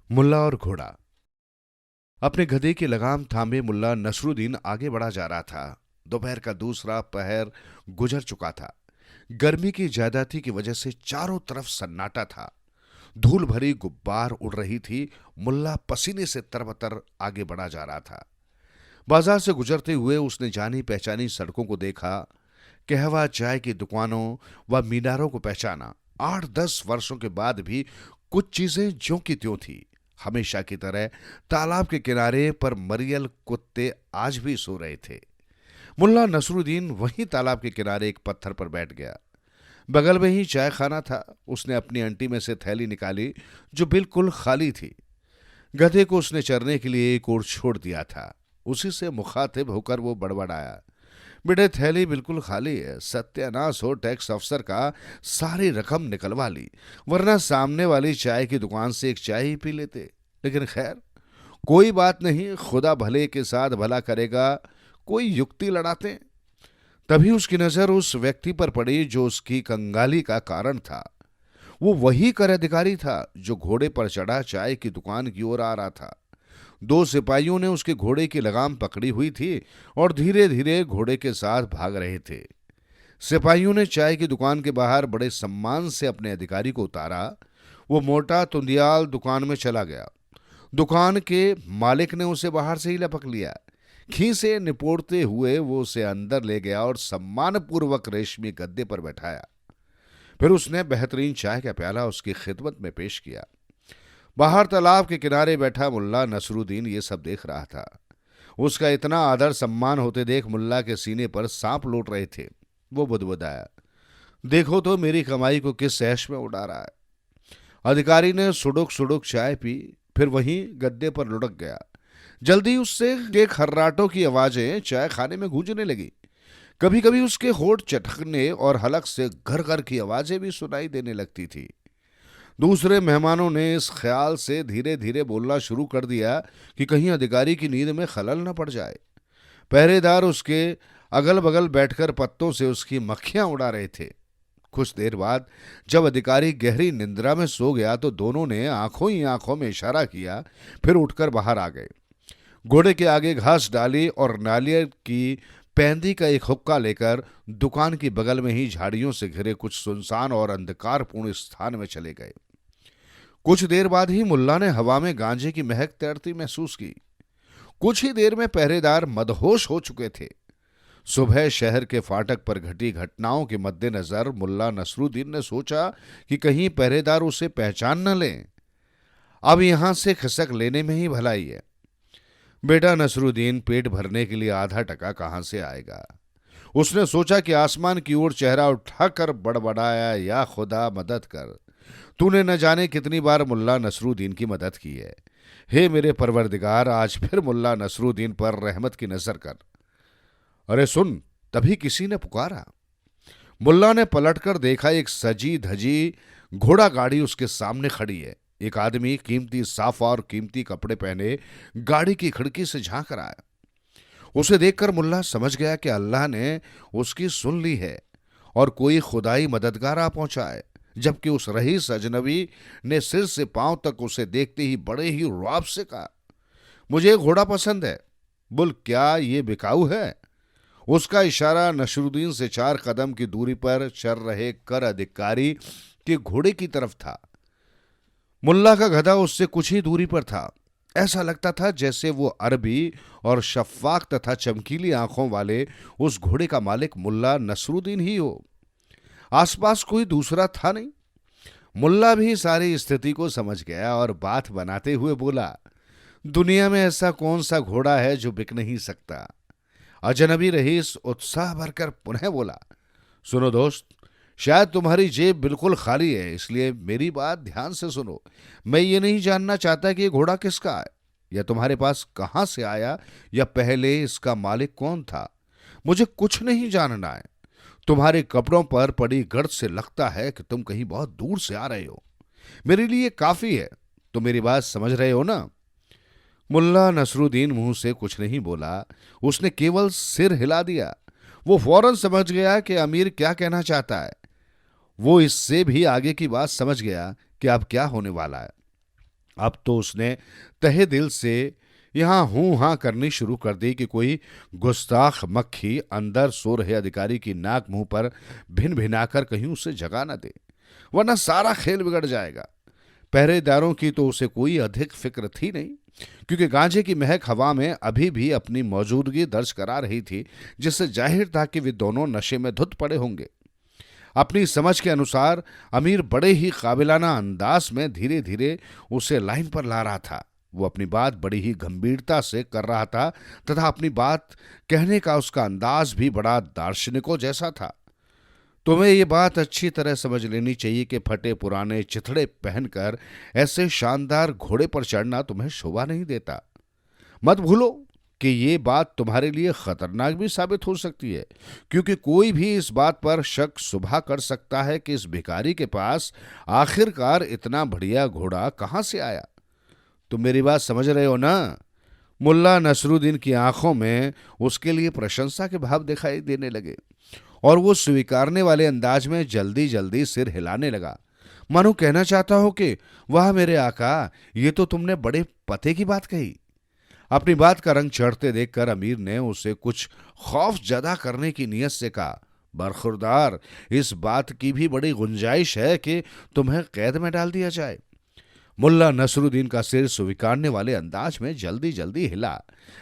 मुल्ला और घोड़ा। अपने गधे की लगाम थामे मुल्ला नसरुद्दीन आगे बढ़ा जा रहा था। दोपहर का दूसरा पहर गुजर चुका था। गर्मी की ज्यादती की वजह से चारों तरफ सन्नाटा था। धूल भरी गुब्बार उड़ रही थी। मुल्ला पसीने से तरबतर आगे बढ़ा जा रहा था। बाजार से गुजरते हुए उसने जानी पहचानी सड़कों को देखा। कहवा चाय की दुकानों व मीनारों को पहचाना। 8-10 वर्षों के बाद भी कुछ चीजें ज्यों की त्यों थी। हमेशा की तरह तालाब के किनारे पर मरियल कुत्ते आज भी सो रहे थे। मुल्ला नसरुद्दीन वहीं तालाब के किनारे एक पत्थर पर बैठ गया। बगल में ही चाय खाना था। उसने अपनी अंटी में से थैली निकाली जो बिल्कुल खाली थी। गधे को उसने चरने के लिए एक ओर छोड़ दिया था। उसी से मुखातिब होकर वो बड़बड़ाया, बेटे थैली बिल्कुल खाली है। सत्यानाश हो, टैक्स अफसर का सारी रकम निकलवा ली, वरना सामने वाली चाय की दुकान से एक चाय ही पी लेते। लेकिन खैर, कोई बात नहीं, खुदा भले के साथ भला करेगा। कोई युक्ति लड़ाते। तभी उसकी नजर उस व्यक्ति पर पड़ी जो उसकी कंगाली का कारण था। वो वही कर अधिकारी था जो घोड़े पर चढ़ा चाय की दुकान की ओर आ रहा था। दो सिपाहियों ने उसके घोड़े की लगाम पकड़ी हुई थी और धीरे धीरे घोड़े के साथ भाग रहे थे। सिपाहियों ने चाय की दुकान के बाहर बड़े सम्मान से अपने अधिकारी को उतारा। वो मोटा तुंदियाल दुकान में चला गया। दुकान के मालिक ने उसे बाहर से ही लपक लिया। खीसे निपोड़ते हुए वो उसे अंदर ले गया और सम्मानपूर्वक रेशमी गद्दे पर बैठाया। फिर उसने बेहतरीन चाय का प्याला उसकी खिदमत में पेश किया। बाहर तालाब के किनारे बैठा मुल्ला नसरुद्दीन ये सब देख रहा था। उसका इतना आदर सम्मान होते देख मुल्ला के सीने पर सांप लौट रहे थे। वो बुदबुदाया, देखो तो मेरी कमाई को किस ऐश में उड़ा रहा है। अधिकारी ने सुडुक सुडुक चाय पी, फिर वहीं गद्दे पर लुढ़क गया। जल्दी उससे के खर्राटों की आवाजें चाय खाने में गूंजने लगी। कभी कभी उसके होठ चटकने और हलक से घर घर की आवाजें भी सुनाई देने लगती थी। दूसरे मेहमानों ने इस ख्याल से धीरे धीरे बोलना शुरू कर दिया कि कहीं अधिकारी की नींद में खलल न पड़ जाए। पहरेदार उसके अगल बगल बैठकर पत्तों से उसकी मक्खियां उड़ा रहे थे। कुछ देर बाद जब अधिकारी गहरी निंद्रा में सो गया तो दोनों ने आंखों ही आंखों में इशारा किया, फिर उठकर बाहर आ गए। घोड़े के आगे घास डाली और नालियर की पैंदी का एक हुक्का लेकर दुकान की बगल में ही झाड़ियों से घिरे कुछ सुनसान और अंधकारपूर्ण स्थान में चले गए। कुछ देर बाद ही मुल्ला ने हवा में गांजे की महक तैरती महसूस की। कुछ ही देर में पहरेदार मदहोश हो चुके थे। सुबह शहर के फाटक पर घटी घटनाओं के मद्देनजर मुल्ला नसरुद्दीन ने सोचा कि कहीं पहरेदार उसे पहचान न लें। अब यहां से खिसक लेने में ही भलाई है। बेटा नसरुद्दीन, पेट भरने के लिए आधा टका कहां से आएगा। उसने सोचा कि आसमान की ओर चेहरा उठाकर बड़बड़ाया, या खुदा मदद कर, तूने न जाने कितनी बार मुल्ला नसरुद्दीन की मदद की है। हे मेरे परवरदिगार, आज फिर मुल्ला नसरुद्दीन पर रहमत की नजर कर। अरे सुन, तभी किसी ने पुकारा। मुल्ला ने पलटकर देखा, एक सजी धजी घोड़ा गाड़ी उसके सामने खड़ी है। एक आदमी कीमती साफा और कीमती कपड़े पहने गाड़ी की खिड़की से झांक रहा है। उसे देखकर मुल्ला समझ गया कि अल्लाह ने उसकी सुन ली है और कोई खुदाई मददगार आ पहुंचा है। जबकि उस रईस अजनबी ने सिर से पांव तक उसे देखते ही बड़े ही रुआब से कहा, मुझे एक घोड़ा पसंद है, बोल क्या ये बिकाऊ है। उसका इशारा नसरुद्दीन से 4 कदम की दूरी पर चल रहे कर अधिकारी के घोड़े की तरफ था। मुल्ला का गधा उससे कुछ ही दूरी पर था। ऐसा लगता था जैसे वो अरबी और शफ्फाक तथा चमकीली आंखों वाले उस घोड़े का मालिक मुल्ला नसरुद्दीन ही हो। आसपास कोई दूसरा था नहीं। मुल्ला भी सारी स्थिति को समझ गया और बात बनाते हुए बोला, दुनिया में ऐसा कौन सा घोड़ा है जो बिक नहीं सकता। अजनबी रईस उत्साह भरकर पुनः बोला, सुनो दोस्त, शायद तुम्हारी जेब बिल्कुल खाली है, इसलिए मेरी बात ध्यान से सुनो। मैं ये नहीं जानना चाहता कि ये घोड़ा किसका है, या तुम्हारे पास कहां से आया, या पहले इसका मालिक कौन था। मुझे कुछ नहीं जानना है। तुम्हारे कपड़ों पर पड़ी गर्द से लगता है कि तुम कहीं बहुत दूर से आ रहे हो। मेरे लिए काफी है। तुम मेरी बात समझ रहे हो ना। मुल्ला नसरुद्दीन मुंह से कुछ नहीं बोला। उसने केवल सिर हिला दिया। वो फौरन समझ गया कि अमीर क्या कहना चाहता है। वो इससे भी आगे की बात समझ गया कि अब क्या होने वाला है। अब तो उसने तहे दिल से यहां हूं हां करनी शुरू कर दी कि कोई गुस्ताख मक्खी अंदर सो रहे अधिकारी की नाक मुंह पर भिन भिनाकर कहीं उसे जगा न दे, वरना सारा खेल बिगड़ जाएगा। पहरेदारों की तो उसे कोई अधिक फिक्र थी नहीं, क्योंकि गांजे की महक हवा में अभी भी अपनी मौजूदगी दर्ज करा रही थी, जिससे जाहिर था कि वे दोनों नशे में धुत पड़े होंगे। अपनी समझ के अनुसार अमीर बड़े ही काबिलाना अंदाज में धीरे धीरे उसे लाइन पर ला रहा था। वो अपनी बात बड़ी ही गंभीरता से कर रहा था तथा अपनी बात कहने का उसका अंदाज भी बड़ा दार्शनिकों जैसा था। तुम्हें ये बात अच्छी तरह समझ लेनी चाहिए कि फटे पुराने चिथड़े पहनकर ऐसे शानदार घोड़े पर चढ़ना तुम्हें शोभा नहीं देता। मत भूलो कि ये बात तुम्हारे लिए खतरनाक भी साबित हो सकती है, क्योंकि कोई भी इस बात पर शक सुबह कर सकता है कि इस भिखारी के पास आखिरकार इतना बढ़िया घोड़ा कहां से आया। तुम मेरी बात समझ रहे हो ना? मुल्ला नसरुद्दीन की आंखों में उसके लिए प्रशंसा के भाव दिखाई देने लगे और वो स्वीकारने वाले अंदाज में जल्दी जल्दी सिर हिलाने लगा, मानो कहना चाहता हो कि वाह मेरे आका, ये तो तुमने बड़े पते की बात कही। अपनी बात का रंग चढ़ते देखकर अमीर ने उसे कुछ खौफ जदा करने की नीयत से कहा, बरखुरदार, इस बात की भी बड़ी गुंजाइश है कि तुम्हें कैद में डाल दिया जाए। मुल्ला नसरुद्दीन का सिर स्वीकारने वाले अंदाज में जल्दी जल्दी हिला।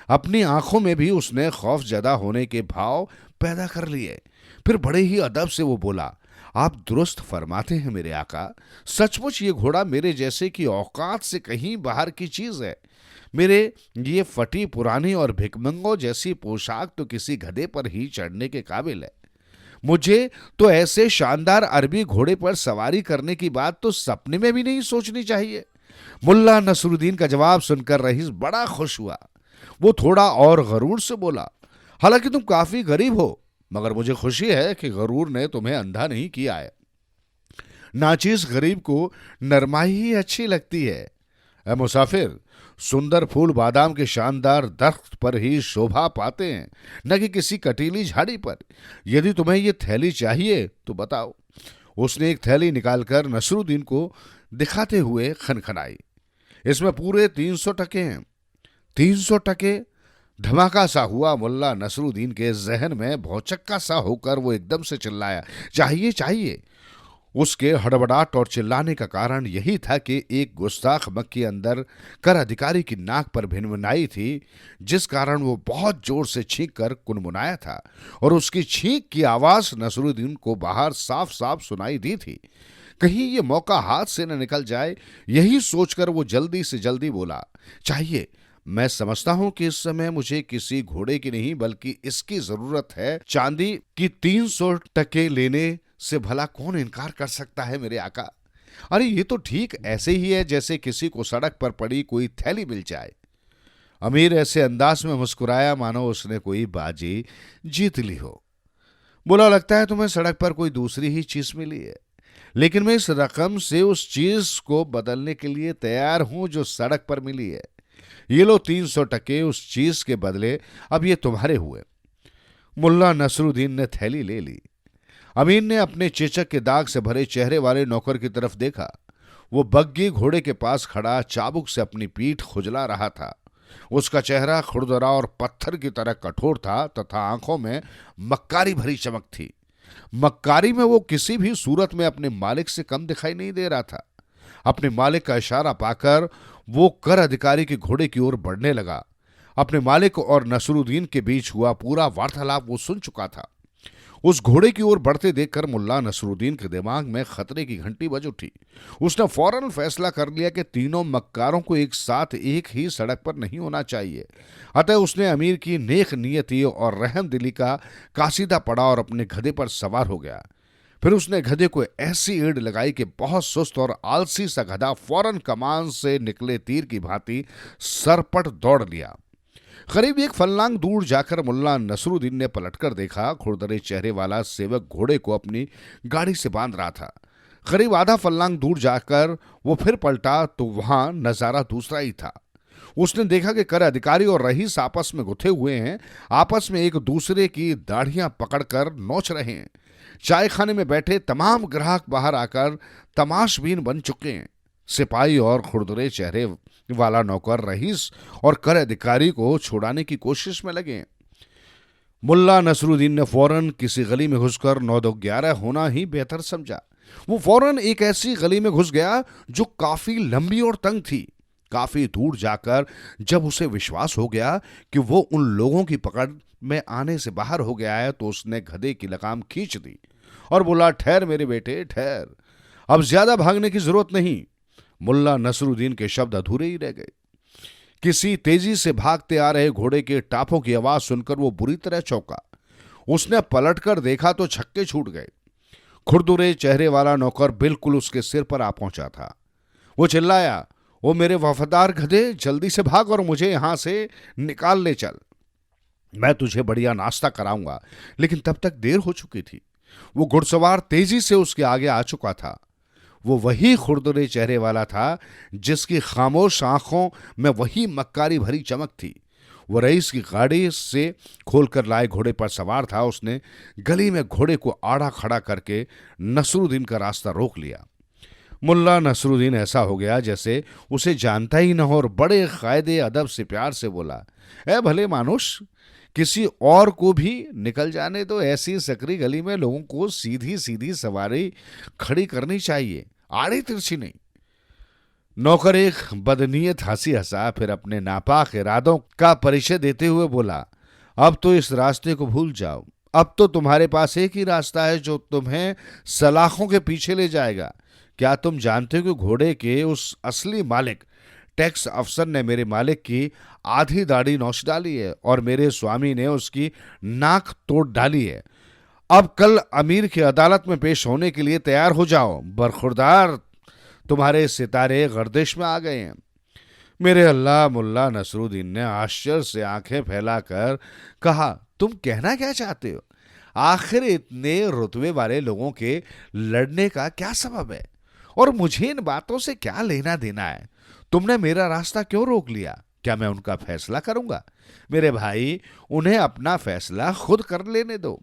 अपनी आंखों में भी उसने खौफ जदा होने के भाव पैदा कर लिए। फिर बड़े ही अदब से वो बोला, आप दुरुस्त फरमाते हैं मेरे आका, सचमुच ये घोड़ा मेरे जैसे की औकात से कहीं बाहर की चीज है। मेरे ये फटी पुरानी और भिकमंगों जैसी पोशाक तो किसी गधे पर ही चढ़ने के काबिल है। मुझे तो ऐसे शानदार अरबी घोड़े पर सवारी करने की बात तो सपने में भी नहीं सोचनी चाहिए। मुल्ला नसरुद्दीन का जवाब सुनकर रईस बड़ा खुश हुआ। वो थोड़ा और गरूर से बोला, हालांकि तुम काफी गरीब हो, मगर मुझे खुशी है कि गरूर ने तुम्हें अंधा नहीं किया है। नाचीज गरीब को नरमाई ही अच्छी लगती है। ए मुसाफिर, सुंदर फूल बादाम के शानदार दरख्त पर ही शोभा पाते हैं, न कि किसी कटीली झाड़ी पर। यदि तुम्हें ये थैली चाहिए तो बताओ। उसने एक थैली निकालकर नसरुद्दीन को दिखाते हुए खनखनाई। इसमें पूरे 300 टके हैं। 300 टके? धमाका सा हुआ मुल्ला नसरुद्दीन के जहन में। भौचक्का सा होकर वो एकदम से चिल्लाया, चाहिए चाहिए। उसके हड़बड़ाहट और चिल्लाने का कारण यही था कि एक गुस्ताख मक्खी अंदर कर अधिकारी की नाक पर भिनभिनाई थी, जिस कारण वो बहुत जोर से छींक कर कुनमुनाया था और उसकी छींक की आवाज नसरुद्दीन को बाहर साफ साफ सुनाई दी थी। कहीं ये मौका हाथ से न निकल जाए, यही सोचकर वो जल्दी से जल्दी बोला, चाहिए। मैं समझता हूं कि इस समय मुझे किसी घोड़े की नहीं बल्कि इसकी जरूरत है। चांदी की 300 टके लेने से भला कौन इनकार कर सकता है मेरे आका। अरे ये तो ठीक ऐसे ही है जैसे किसी को सड़क पर पड़ी कोई थैली मिल जाए। अमीर ऐसे अंदाज में मुस्कुराया मानो उसने कोई बाजी जीत ली हो। बोला, लगता है तुम्हें सड़क पर कोई दूसरी ही चीज मिली है, लेकिन मैं इस रकम से उस चीज को बदलने के लिए तैयार हूं जो सड़क पर मिली है। ये लो 300 टके उस चीज के बदले, अब ये तुम्हारे हुए। मुल्ला नसरुद्दीन ने थैली ले ली। अमीर ने अपने चेचक के दाग से भरे चेहरे वाले नौकर की तरफ देखा। वो बग्गी घोड़े के पास खड़ा चाबुक से अपनी पीठ खुजला रहा था। उसका चेहरा खुरदरा और पत्थर की तरह कठोर था तथा आंखों में मक्कारी भरी चमक थी। मक्कारी में वो किसी भी सूरत में अपने मालिक से कम दिखाई नहीं दे रहा था। अपने मालिक का इशारा पाकर वो कर अधिकारी के घोड़े की ओर बढ़ने लगा। अपने मालिक और नसरुद्दीन के बीच हुआ पूरा वार्तालाप वो सुन चुका था। उस घोड़े की ओर बढ़ते देखकर मुल्ला नसरुद्दीन के दिमाग में खतरे की घंटी बज उठी। उसने फौरन फैसला कर लिया कि तीनों मक्कारों को एक साथ एक ही सड़क पर नहीं होना चाहिए। अतः उसने अमीर की नेक नियति और रहम दिली का कासीदा पड़ा और अपने गधे पर सवार हो गया। फिर उसने गधे को ऐसी एड़ लगाई कि बहुत सुस्त और आलसी सा गधा फौरन कमान से निकले तीर की भांति सरपट दौड़ लिया। करीब एक फल्लांग दूर जाकर मुल्ला नसरुद्दीन ने पलटकर देखा। खुरदरे चेहरे वाला सेवक घोड़े को अपनी गाड़ी से बांध रहा था। करीब आधा फल्लांग दूर जाकर वो फिर पलटा तो वहां नजारा दूसरा ही था। उसने देखा कि कर अधिकारी और रईस आपस में गुथे हुए हैं, आपस में एक दूसरे की दाढ़ियां पकड़कर नोच रहे हैं। चाय खाने में बैठे तमाम ग्राहक बाहर आकर तमाशबीन बन चुके हैं। सिपाही और खुरदुरे चेहरे वाला नौकर रईस और कर अधिकारी को छुड़ाने की कोशिश में लगे। मुल्ला नसरुद्दीन ने फौरन किसी गली में घुसकर 9-2-11 होना ही बेहतर समझा। वो फौरन एक ऐसी गली में घुस गया जो काफी लंबी और तंग थी। काफी दूर जाकर जब उसे विश्वास हो गया कि वो उन लोगों की पकड़ में आने से बाहर हो गया है, तो उसने गधे की लगाम खींच दी और बोला, ठहर मेरे बेटे ठहर, अब ज्यादा भागने की जरूरत नहीं। मुल्ला नसरुद्दीन के शब्द अधूरे ही रह गए। किसी तेजी से भागते आ रहे घोड़े के टापों की आवाज सुनकर वो बुरी तरह चौंका। उसने पलटकर देखा तो छक्के छूट गए। खुरदुरे चेहरे वाला नौकर बिल्कुल उसके सिर पर आ पहुंचा था। वो चिल्लाया, ओ मेरे वफादार गधे, जल्दी से भाग और मुझे यहां से निकाल ले चल। मैं तुझे बढ़िया नाश्ता कराऊंगा। लेकिन तब तक देर हो चुकी थी। वो घुड़सवार तेजी से उसके आगे आ चुका था। वो वही खुरदुरे चेहरे वाला था जिसकी खामोश आंखों में वही मक्कारी भरी चमक थी। वो रईस की गाड़ी से खोलकर लाए घोड़े पर सवार था। उसने गली में घोड़े को आड़ा खड़ा करके नसरुद्दीन का रास्ता रोक लिया। मुल्ला नसरुद्दीन ऐसा हो गया जैसे उसे जानता ही न हो और बड़े कायदे अदब से प्यार से बोला, ए भले मानुष, किसी और को भी निकल जाने दो। ऐसी सकरी गली में लोगों को सीधी सीधी सवारी खड़ी करनी चाहिए, आड़ी तिरछी नहीं। नौकर एक बदनीयत हंसी हंसा, फिर अपने नापाक इरादों का परिचय देते हुए बोला, अब तो इस रास्ते को भूल जाओ। अब तो तुम्हारे पास एक ही रास्ता है जो तुम्हें सलाखों के पीछे ले जाएगा। क्या तुम जानते हो कि घोड़े के उस असली मालिक टैक्स अफसर ने मेरे मालिक की आधी दाढ़ी नौच डाली है और मेरे स्वामी ने उसकी नाक तोड़ डाली है। अब कल अमीर की अदालत में पेश होने के लिए तैयार हो जाओ। बरखुरदार, तुम्हारे सितारे गर्दिश में आ गए हैं। मेरे अल्लाह, मुल्ला नसरुद्दीन ने आश्चर्य से आंखें फैलाकर कहा, तुम कहना क्या चाहते हो? आखिर इतने रुतबे वाले लोगों के लड़ने का क्या सबब है और मुझे इन बातों से क्या लेना देना है? तुमने मेरा रास्ता क्यों रोक लिया? क्या मैं उनका फैसला करूंगा? मेरे भाई, उन्हें अपना फैसला खुद कर लेने दो।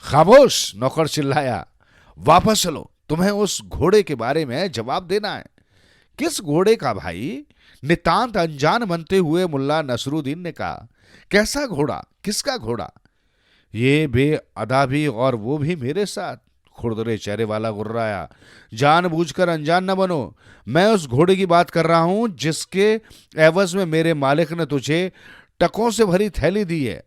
खामोश, नौकर चिल्लाया, वापस चलो, तुम्हें उस घोड़े के बारे में जवाब देना है। किस घोड़े का भाई? नितांत अनजान बनते हुए मुल्ला नसरुद्दीन ने कहा, कैसा घोड़ा? किसका घोड़ा? ये बेअदा भी, और वो भी मेरे साथ। खुरदुरे चेहरे वाला गुर्राया, जानबूझकर अनजान न बनो। मैं उस घोड़े की बात कर रहा हूं जिसके एवज में मेरे मालिक ने तुझे टकों से भरी थैली दी है।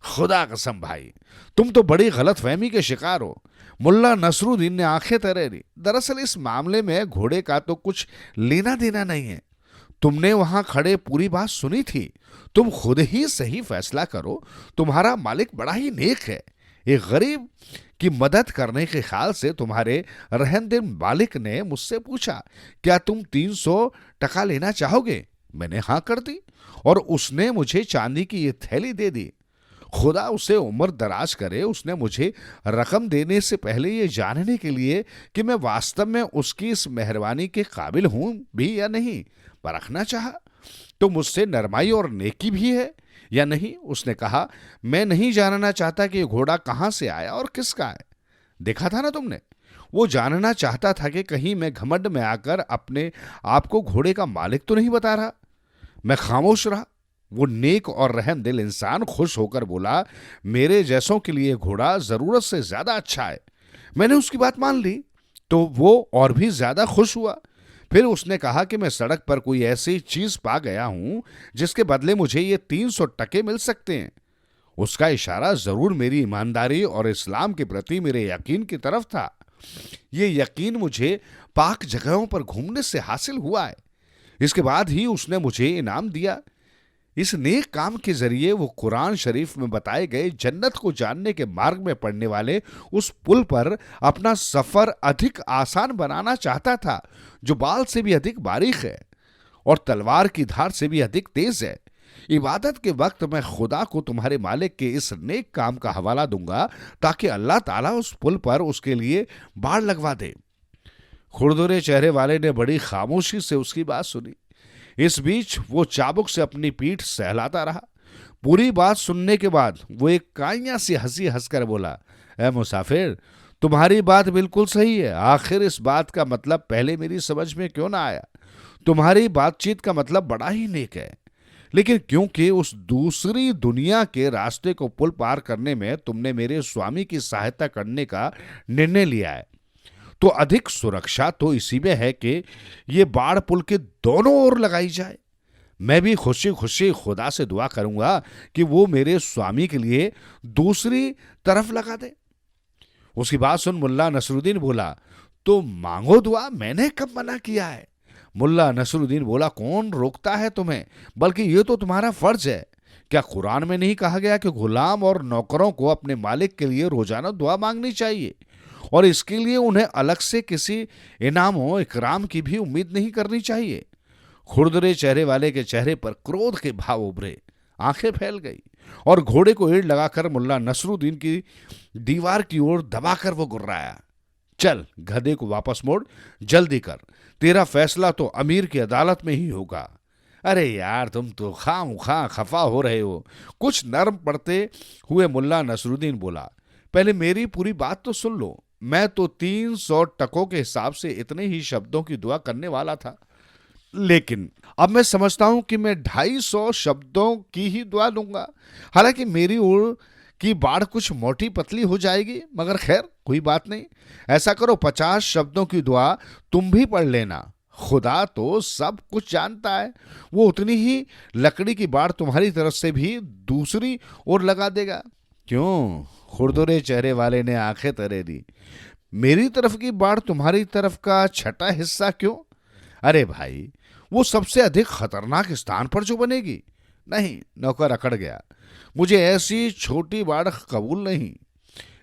खुदा कसम भाई, तुम तो बड़ी गलत फहमी के शिकार हो। मुल्ला नसरुद्दीन ने आंखें तरेरी। दरअसल इस मामले में घोड़े का तो कुछ लेना देना नहीं है। तुमने वहां खड़े पूरी बात सुनी थी। तुम खुद ही सही फैसला करो। तुम्हारा मालिक बड़ा ही नेक है। एक गरीब की मदद करने के ख्याल से तुम्हारे रहमदिल मालिक ने मुझसे पूछा, क्या तुम 300 टका लेना चाहोगे? मैंने हाँ कर दी और उसने मुझे चांदी की ये थैली दे दी। खुदा उसे उम्र दराज करे। उसने मुझे रकम देने से पहले ये जानने के लिए कि मैं वास्तव में उसकी इस मेहरबानी के काबिल हूं भी या नहीं परखना चाहा। तो मुझसे नरमाई और नेकी भी है या नहीं? उसने कहा, मैं नहीं जानना चाहता कि घोड़ा कहां से आया और किसका है। देखा था ना तुमने? वो जानना चाहता था कि कहीं मैं घमंड में आकर अपने आप को घोड़े का मालिक तो नहीं बता रहा। मैं खामोश रहा। वो नेक और रहमदिल इंसान खुश होकर बोला, मेरे जैसों के लिए घोड़ा जरूरत से ज्यादा अच्छा है। मैंने उसकी बात मान ली तो वो और भी ज्यादा खुश हुआ। फिर उसने कहा कि मैं सड़क पर कोई ऐसी चीज पा गया हूं जिसके बदले मुझे ये 300 टके मिल सकते हैं। उसका इशारा जरूर मेरी ईमानदारी और इस्लाम के प्रति मेरे यकीन की तरफ था। ये यकीन मुझे पाक जगहों पर घूमने से हासिल हुआ है। इसके बाद ही उसने मुझे इनाम दिया। इस नेक काम के जरिए वो कुरान शरीफ में बताए गए जन्नत को जानने के मार्ग में पड़ने वाले उस पुल पर अपना सफर अधिक आसान बनाना चाहता था, जो बाल से भी अधिक बारीक है और तलवार की धार से भी अधिक तेज है। इबादत के वक्त मैं खुदा को तुम्हारे मालिक के इस नेक काम का हवाला दूंगा ताकि अल्लाह ताला उस पुल पर उसके लिए बाड़ लगवा दे। खुरदुरे चेहरे वाले ने बड़ी खामोशी से उसकी बात सुनी। इस बीच वो चाबुक से अपनी पीठ सहलाता रहा। पूरी बात सुनने के बाद वो एक काइया सी हंसी हंसकर बोला, ए मुसाफिर, तुम्हारी बात बिल्कुल सही है। आखिर इस बात का मतलब पहले मेरी समझ में क्यों ना आया? तुम्हारी बातचीत का मतलब बड़ा ही नेक है, लेकिन क्योंकि उस दूसरी दुनिया के रास्ते को पुल पार करने में तुमने मेरे स्वामी की सहायता करने का निर्णय लिया है, तो अधिक सुरक्षा तो इसी में है कि ये बाढ़ पुल के दोनों ओर लगाई जाए। मैं भी खुशी खुशी खुदा से दुआ करूंगा कि वो मेरे स्वामी के लिए दूसरी तरफ लगा दे। उसकी बात सुन मुल्ला नसरुद्दीन बोला, तो मांगो दुआ, मैंने कब मना किया है? मुल्ला नसरुद्दीन बोला, कौन रोकता है तुम्हें, बल्कि ये तो तुम्हारा फर्ज है। क्या कुरान में नहीं कहा गया कि गुलाम और नौकरों को अपने मालिक के लिए रोजाना दुआ मांगनी चाहिए, और इसके लिए उन्हें अलग से किसी इनामों इकराम की भी उम्मीद नहीं करनी चाहिए? खुरदरे चेहरे वाले के चेहरे पर क्रोध के भाव उभरे, आंखें फैल गई, और घोड़े को एड़ लगाकर मुल्ला नसरुद्दीन की दीवार की ओर दबाकर वो गुर्राया। चल, गधे को वापस मोड़, जल्दी कर, तेरा फैसला तो अमीर की अदालत में ही होगा। अरे यार, तुम तो खामखा खफा हो रहे हो। कुछ नर्म पड़ते हुए मुल्ला नसरुद्दीन बोला, पहले मेरी पूरी बात तो सुन लो। मैं तो 300 टकों के हिसाब से इतने ही शब्दों की दुआ करने वाला था, लेकिन अब मैं समझता हूं कि मैं 250 शब्दों की ही दुआ दूंगा। हालांकि मेरी ओर की बाढ़ कुछ मोटी पतली हो जाएगी, मगर खैर कोई बात नहीं। ऐसा करो, 50 शब्दों की दुआ तुम भी पढ़ लेना। खुदा तो सब कुछ जानता है, वो उतनी ही लकड़ी की बाढ़ तुम्हारी तरफ से भी दूसरी ओर लगा देगा। क्यों? खुरदुरे चेहरे वाले ने आंखें तरे दी। मेरी तरफ की बाढ़ तुम्हारी तरफ का छठा हिस्सा क्यों? अरे भाई, वो सबसे अधिक खतरनाक स्थान पर जो बनेगी। नहीं, नौकर अकड़ गया, मुझे ऐसी छोटी बाढ़ कबूल नहीं।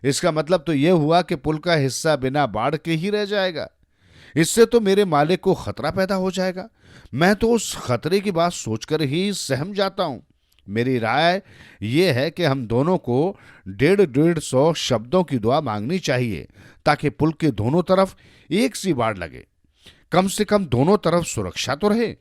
इसका मतलब तो यह हुआ कि पुल का हिस्सा बिना बाढ़ के ही रह जाएगा। इससे तो मेरे मालिक को खतरा पैदा हो जाएगा। मैं तो उस खतरे की बात सोचकर ही सहम जाता हूं। मेरी राय यह है कि हम दोनों को 150 शब्दों की दुआ मांगनी चाहिए, ताकि पुल के दोनों तरफ एक सी बाढ़ लगे। कम से कम दोनों तरफ सुरक्षा तो रहे।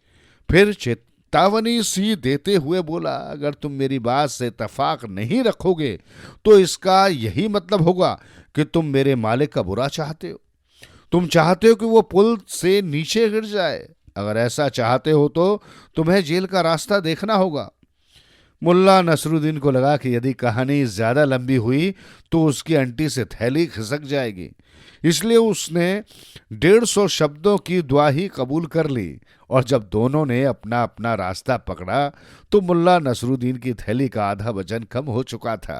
फिर चेतावनी सी देते हुए बोला, अगर तुम मेरी बात से इत्तेफाक नहीं रखोगे तो इसका यही मतलब होगा कि तुम मेरे मालिक का बुरा चाहते हो। तुम चाहते हो कि वो पुल से नीचे गिर जाए। अगर ऐसा चाहते हो तो तुम्हें जेल का रास्ता देखना होगा। मुल्ला नसरुद्दीन को लगा कि यदि कहानी ज्यादा लंबी हुई तो उसकी अंटी से थैली खिसक जाएगी, इसलिए उसने 150 शब्दों की दुआ ही कबूल कर ली। और जब दोनों ने अपना अपना रास्ता पकड़ा तो मुल्ला नसरुद्दीन की थैली का आधा वजन कम हो चुका था।